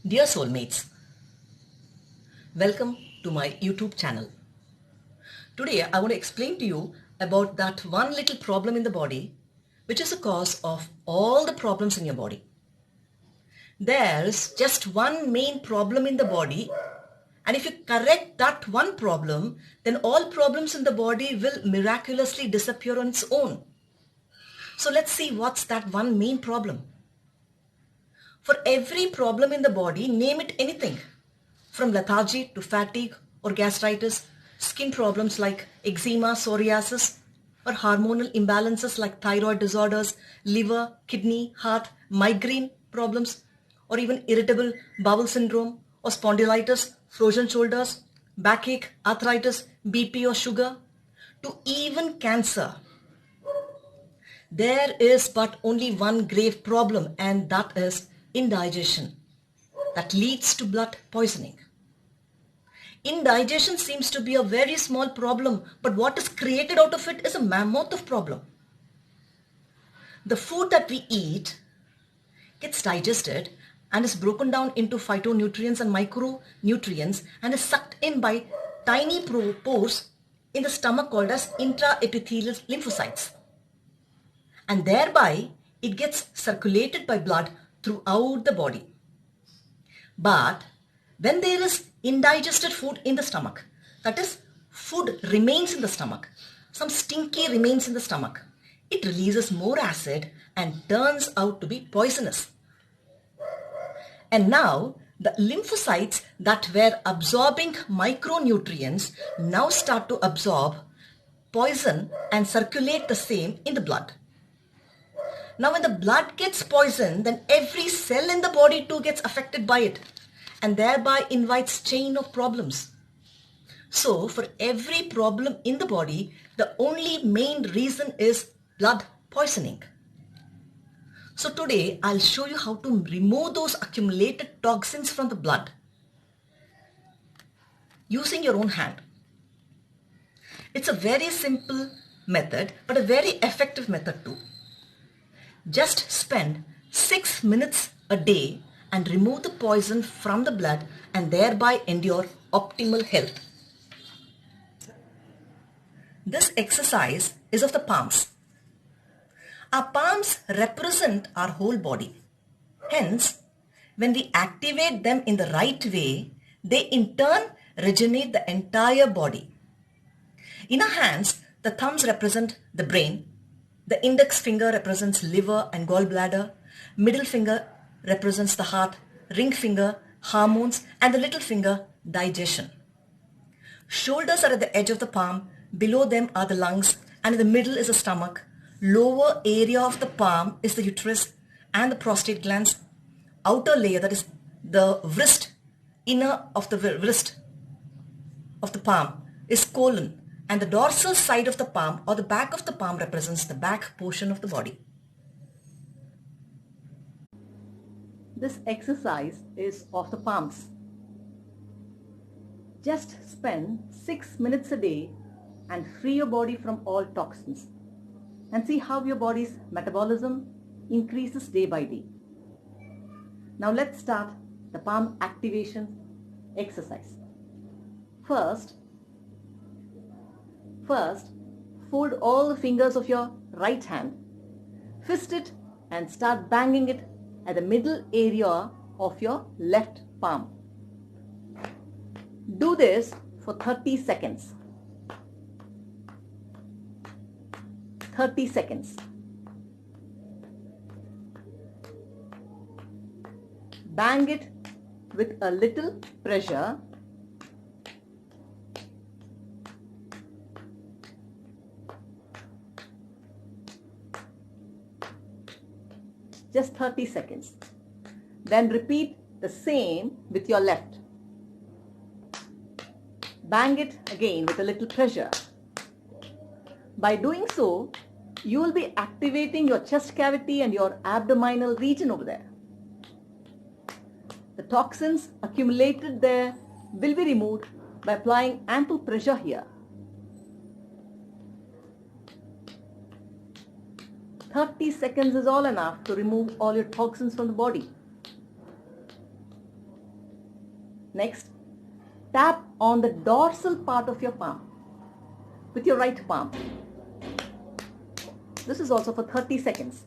Dear soulmates, welcome to my YouTube channel. Today I want to explain to you about that one little problem in the body which is the cause of all the problems in your body. There's just one main problem in the body, and if you correct that one problem, then all problems in the body will miraculously disappear on its own. So let's see what's that one main problem. For every problem in the body, name it anything, from lethargy to fatigue or gastritis, skin problems like eczema, psoriasis, or hormonal imbalances like thyroid disorders, liver, kidney, heart, migraine problems, or even irritable bowel syndrome or spondylitis, frozen shoulders, backache, arthritis, BP or sugar, to even cancer. There is but only one grave problem, and that is indigestion that leads to blood poisoning. Indigestion seems to be a very small problem, but what is created out of it is a mammoth of problem. The food that we eat gets digested and is broken down into phytonutrients and micronutrients and is sucked in by tiny pores in the stomach called as intraepithelial lymphocytes. And thereby it gets circulated by blood throughout the body. But when there is indigested food in the stomach, that is, food remains in the stomach, some stinky remains in the stomach, it releases more acid and turns out to be poisonous. And now the lymphocytes that were absorbing micronutrients now start to absorb poison and circulate the same in the blood. Now when the blood gets poisoned, then every cell in the body too gets affected by it and thereby invites chain of problems. So for every problem in the body, the only main reason is blood poisoning. So today I'll show you how to remove those accumulated toxins from the blood using your own hand. It's a very simple method, but a very effective method too. Just spend 6 minutes a day and remove the poison from the blood and thereby endure optimal health. This exercise is of the palms. Our palms represent our whole body. Hence, when we activate them in the right way, they in turn regenerate the entire body. In our hands, the thumbs represent the brain. The index finger represents liver and gallbladder. Middle finger represents the heart. Ring finger, hormones, and the little finger, digestion. Shoulders are at the edge of the palm. Below them are the lungs, and in the middle is the stomach. Lower area of the palm is the uterus and the prostate glands. Outer layer, that is the wrist, inner of the wrist of the palm, is colon. And the dorsal side of the palm or the back of the palm represents the back portion of the body. This exercise is of the palms. Just spend 6 minutes a day and free your body from all toxins and see how your body's metabolism increases day by day. Now let's start the palm activation exercise. First, fold all the fingers of your right hand, fist it and start banging it at the middle area of your left palm. Do this for 30 seconds. 30 seconds. Bang it with a little pressure. Just 30 seconds. Then repeat the same with your left. Bang it again with a little pressure. By doing so, you will be activating your chest cavity and your abdominal region over there. The toxins accumulated there will be removed by applying ample pressure here. 30 seconds is all enough to remove all your toxins from the body. Next, tap on the dorsal part of your palm with your right palm. This is also for 30 seconds.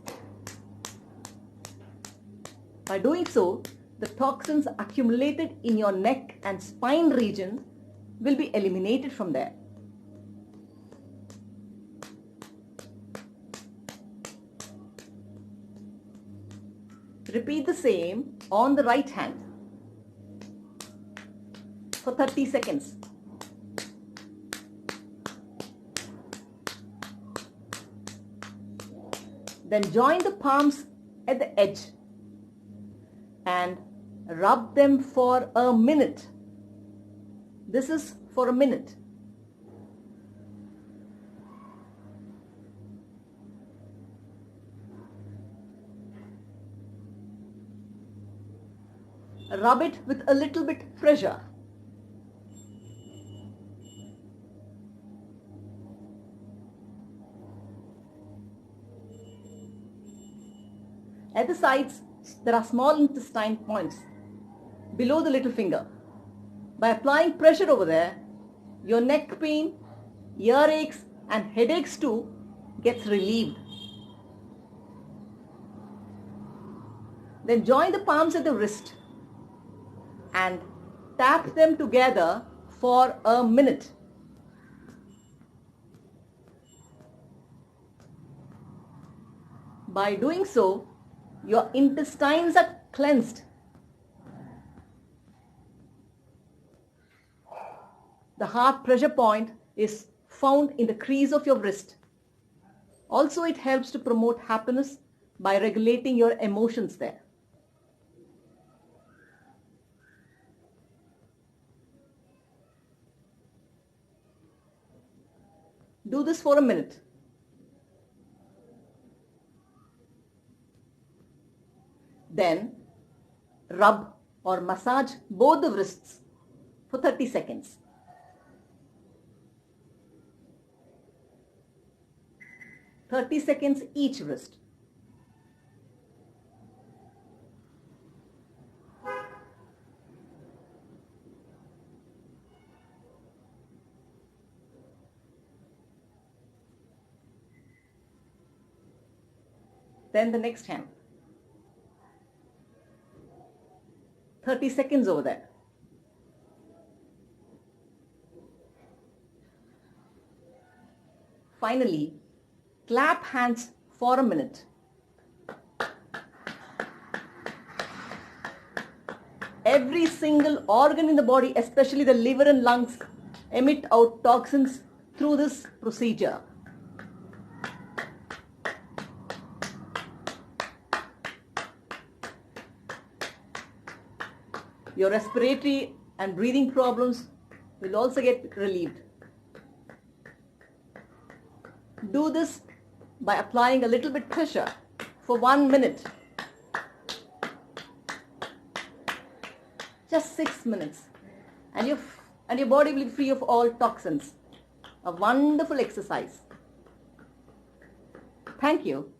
By doing so, the toxins accumulated in your neck and spine region will be eliminated from there. Repeat the same on the right hand for 30 seconds. Then join the palms at the edge and rub them for a minute. This is for a minute. Rub it with a little bit pressure. At the sides, there are small intestine points below the little finger. By applying pressure over there, your neck pain, earaches and headaches too gets relieved. Then join the palms at the wrist and tap them together for a minute. By doing so, your intestines are cleansed. The heart pressure point is found in the crease of your wrist. Also, it helps to promote happiness by regulating your emotions there. Do this for a minute. Then rub or massage both the wrists for 30 seconds. Each wrist. Then the next hand. 30 seconds over there. Finally, clap hands for a minute. Every single organ in the body, especially the liver and lungs, emit out toxins through this procedure. Your respiratory and breathing problems will also get relieved. Do this by applying a little bit pressure for 1 minute. Just 6 minutes. And your body will be free of all toxins. A wonderful exercise. Thank you.